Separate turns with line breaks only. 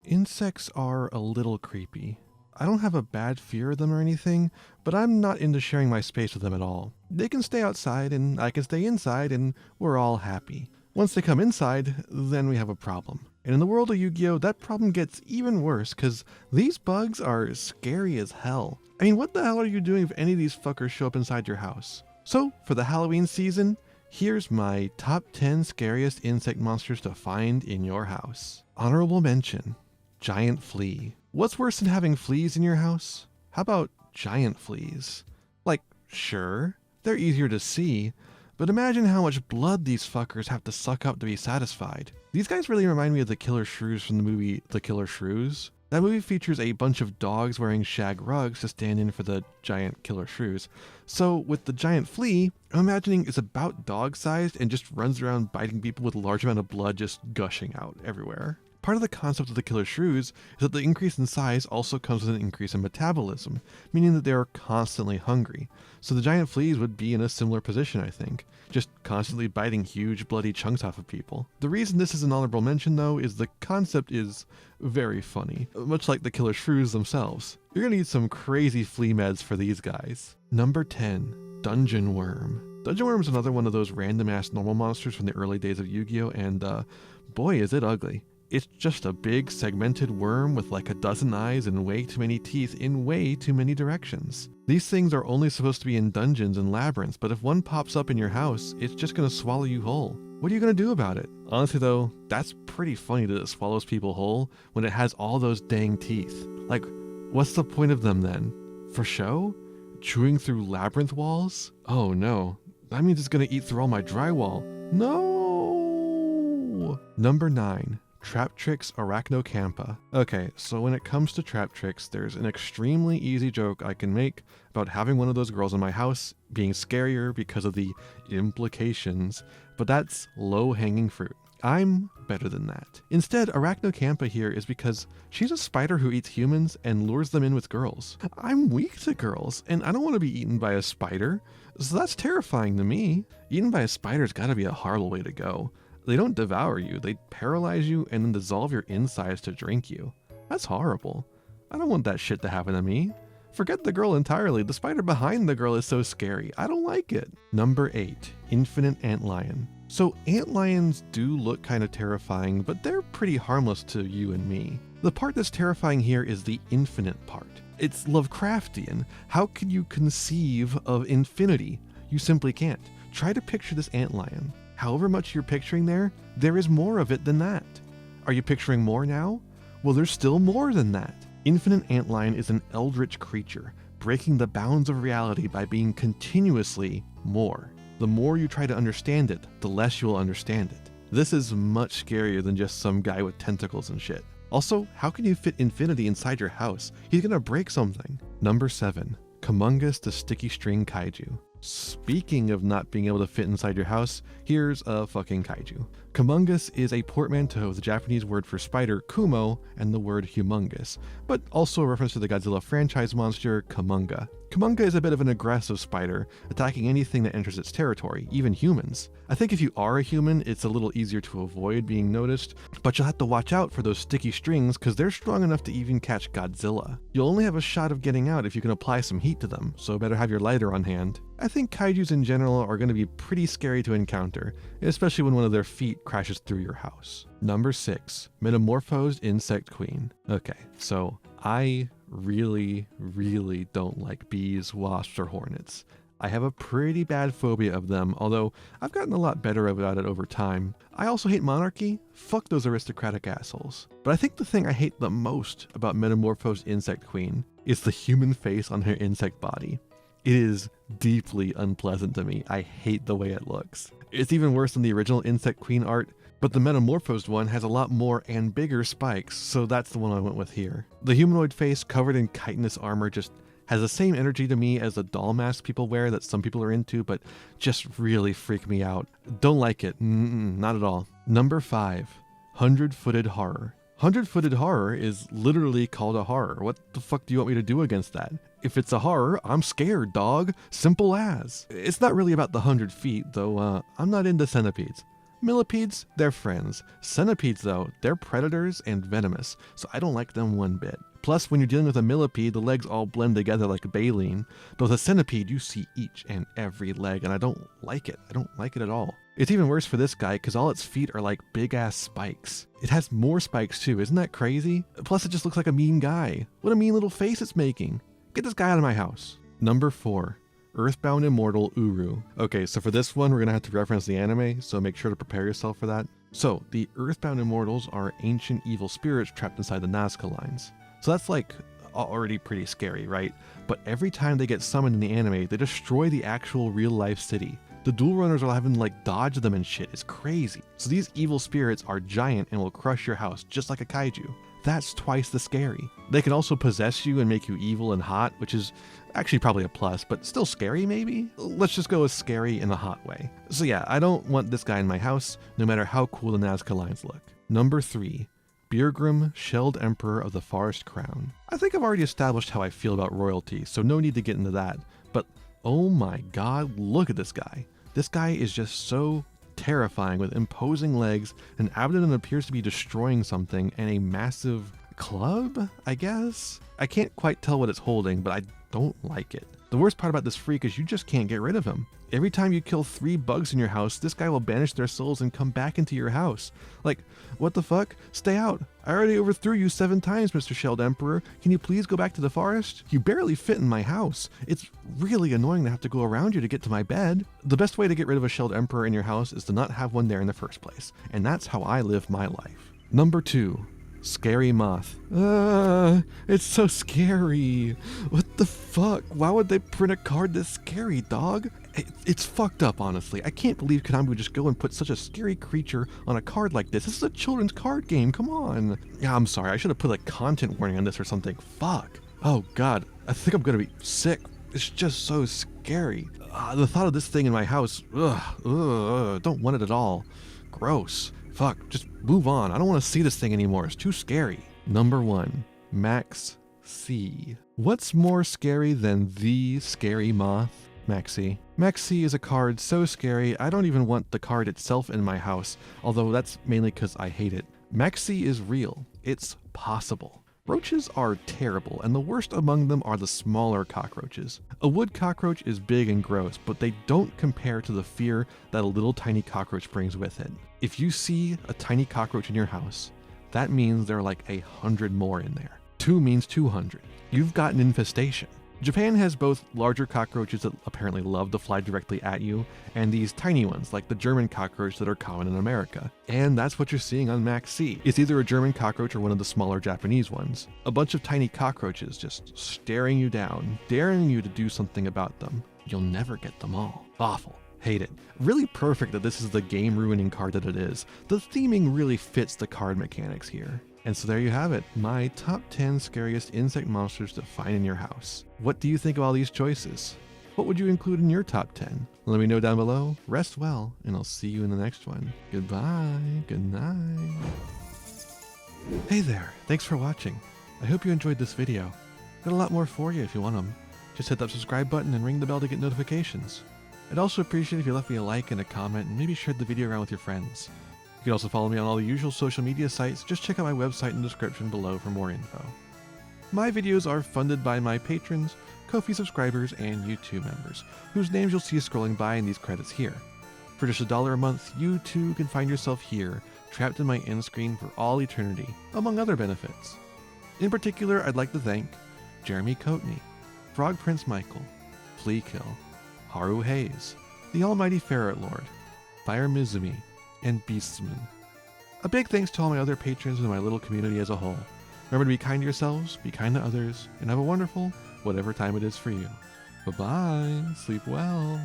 Insects are a little creepy. I don't have a bad fear of them or anything, but I'm not into sharing my space with them at all. They can stay outside and I can stay inside and we're all happy. Once they come inside, then we have a problem. And in the world of Yu-Gi-Oh, that problem gets even worse because these bugs are scary as hell. I mean, what the hell are you doing if any of these fuckers show up inside your house? So, for the Halloween season, here's my top 10 scariest insect monsters to find in your house. Honorable mention, giant flea. What's worse than having fleas in your house? How about giant fleas? Like, sure, they're easier to see, but imagine how much blood these fuckers have to suck up to be satisfied. These guys really remind me of the killer shrews from the movie The Killer Shrews. That movie features a bunch of dogs wearing shag rugs to stand in for the giant killer shrews. So with the giant flea, I'm imagining it's about dog-sized and just runs around biting people with a large amount of blood just gushing out everywhere. Part of the concept of the killer shrews is that the increase in size also comes with an increase in metabolism, meaning that they are constantly hungry. So the giant fleas would be in a similar position, I think, just constantly biting huge bloody chunks off of people. The reason this is an honorable mention though is the concept is very funny, much like the killer shrews themselves. You're gonna need some crazy flea meds for these guys. Number 10, Dungeon Worm. Dungeon Worm is another one of those random ass normal monsters from the early days of Yu-Gi-Oh, and boy is it ugly. It's just a big segmented worm with like a dozen eyes and way too many teeth in way too many directions. These things are only supposed to be in dungeons and labyrinths, but if one pops up in your house, it's just gonna swallow you whole. What are you gonna do about it? Honestly though, that's pretty funny that it swallows people whole when it has all those dang teeth. Like, what's the point of them then? For show? Chewing through labyrinth walls? Oh no, that means it's gonna eat through all my drywall. No! Number 9. Traptrix Arachnocampa. Okay, so when it comes to Traptrix, there's an extremely easy joke I can make about having one of those girls in my house being scarier because of the implications, but that's low-hanging fruit. I'm better than that. Instead, Arachnocampa here is because she's a spider who eats humans and lures them in with girls. I'm weak to girls, and I don't want to be eaten by a spider, so that's terrifying to me. Eaten by a spider's gotta be a horrible way to go. They don't devour you, they paralyze you and then dissolve your insides to drink you. That's horrible. I don't want that shit to happen to me. Forget the girl entirely, the spider behind the girl is so scary. I don't like it. Number 8, Infinite Antlion. So antlions do look kind of terrifying, but they're pretty harmless to you and me. The part that's terrifying here is the infinite part. It's Lovecraftian. How can you conceive of infinity? You simply can't. Try to picture this antlion. However much you're picturing there is more of it than that. Are you picturing more now? Well, there's still more than that. Infinite Antlion is an eldritch creature, breaking the bounds of reality by being continuously more. The more you try to understand it, the less you'll understand it. This is much scarier than just some guy with tentacles and shit. Also, how can you fit infinity inside your house? He's gonna break something. Number 7, Kumungus the Sticky String Kaiju. Speaking of not being able to fit inside your house, here's a fucking kaiju. Kumungus is a portmanteau of the Japanese word for spider, kumo, and the word humongous, but also a reference to the Godzilla franchise monster, Kumunga. Kumunga is a bit of an aggressive spider, attacking anything that enters its territory, even humans. I think if you are a human, it's a little easier to avoid being noticed, but you'll have to watch out for those sticky strings because they're strong enough to even catch Godzilla. You'll only have a shot of getting out if you can apply some heat to them, so better have your lighter on hand. I think kaijus in general are going to be pretty scary to encounter, especially when one of their feet crashes through your house. Number 6, Metamorphosed Insect Queen. Okay, so I really don't like bees, wasps, or hornets. I have a pretty bad phobia of them, although I've gotten a lot better about it over time. I also hate monarchy. Fuck those aristocratic assholes. But I think the thing I hate the most about Metamorphosed Insect Queen is the human face on her insect body. It is deeply unpleasant to me. I hate the way it looks. It's even worse than the original Insect Queen art, but the metamorphosed one has a lot more and bigger spikes, so that's the one I went with here. The humanoid face covered in chitinous armor just has the same energy to me as the doll mask people wear that some people are into, but just really freak me out. Don't like it. Not at all. Number 5, 100-Footed Horror. 100-Footed Horror is literally called a horror. What the fuck do you want me to do against that? If it's a horror, I'm scared, dog. Simple as. It's not really about the 100 feet, though I'm not into centipedes. Millipedes, they're friends. Centipedes, though, they're predators and venomous, so I don't like them one bit. Plus, when you're dealing with a millipede, the legs all blend together like a baleen. But with a centipede, you see each and every leg, and I don't like it. I don't like it at all. It's even worse for this guy, because all its feet are like big-ass spikes. It has more spikes, too. Isn't that crazy? Plus, it just looks like a mean guy. What a mean little face it's making. Get this guy out of my house. Number 4. Earthbound Immortal Uru. Okay, so for this one, we're gonna have to reference the anime, so make sure to prepare yourself for that. So, the Earthbound Immortals are ancient evil spirits trapped inside the Nazca lines. So that's like already pretty scary, right? But every time they get summoned in the anime, they destroy the actual real-life city. The duel runners are having to like dodge them and shit. It's crazy. So these evil spirits are giant and will crush your house just like a kaiju. That's twice the scary. They can also possess you and make you evil and hot, which is actually probably a plus, but still scary maybe? Let's just go with scary in a hot way. So yeah, I don't want this guy in my house, no matter how cool the Nazca lines look. Number 3. Birgrim, Shelled Emperor of the Forest Crown. I think I've already established how I feel about royalty, so no need to get into that. But oh my god, look at this guy. This guy is just so terrifying with imposing legs, an abdomen that appears to be destroying something, and a massive club, I guess? I can't quite tell what it's holding, but I don't like it. The worst part about this freak is you just can't get rid of him. Every time you kill 3 bugs in your house, this guy will banish their souls and come back into your house. Like, what the fuck? Stay out. I already overthrew you 7 times, Mr. Shelled Emperor. Can you please go back to the forest? You barely fit in my house. It's really annoying to have to go around you to get to my bed. The best way to get rid of a Shelled Emperor in your house is to not have one there in the first place. And that's how I live my life. Number 2. Scary Moth. It's so scary. What the fuck? Why would they print a card this scary, dog? It's fucked up, honestly. I can't believe Konami would just go and put such a scary creature on a card like this. This is a children's card game, come on. Yeah, I'm sorry, I should have put a content warning on this or something. Fuck. Oh god, I think I'm gonna be sick. It's just so scary. The thought of this thing in my house, don't want it at all. Gross. Fuck, just move on. I don't want to see this thing anymore. It's too scary. Number 1. Max C. What's more scary than the Scary Moth? Maxi. Maxi is a card so scary, I don't even want the card itself in my house, although that's mainly because I hate it. Maxi is real. It's possible. Roaches are terrible, and the worst among them are the smaller cockroaches. A wood cockroach is big and gross, but they don't compare to the fear that a little tiny cockroach brings with it. If you see a tiny cockroach in your house, that means there are like 100 more in there. 2 means 200. You've got an infestation. Japan has both larger cockroaches that apparently love to fly directly at you, and these tiny ones, like the German cockroach that are common in America. And that's what you're seeing on Max C. It's either a German cockroach or one of the smaller Japanese ones. A bunch of tiny cockroaches just staring you down, daring you to do something about them. You'll never get them all. Awful. Hate it. Really perfect that this is the game-ruining card that it is. The theming really fits the card mechanics here. And so there you have it, my top 10 scariest insect monsters to find in your house. What do you think of all these choices? What would you include in your top 10? Let me know down below. Rest well, and I'll see you in the next one. Goodbye, good night. Hey there, thanks for watching. I hope you enjoyed this video. Got a lot more for you if you want them. Just hit that subscribe button and ring the bell to get notifications. I'd also appreciate if you left me a like and a comment and maybe shared the video around with your friends. You can also follow me on all the usual social media sites. Just check out my website in the description below for more info. My videos are funded by my patrons, Ko-fi subscribers, and YouTube members, whose names you'll see scrolling by in these credits here. For just $1 a month, you too can find yourself here, trapped in my end screen for all eternity, among other benefits. In particular, I'd like to thank Jeremy Coatney, Frog Prince Michael, Flea Kill, Haru Hayes, the Almighty Ferret Lord, Fire Mizumi, and Beastman. A big thanks to all my other patrons and my little community as a whole. Remember to be kind to yourselves, be kind to others, and have a wonderful whatever time it is for you. Bye-bye, sleep well.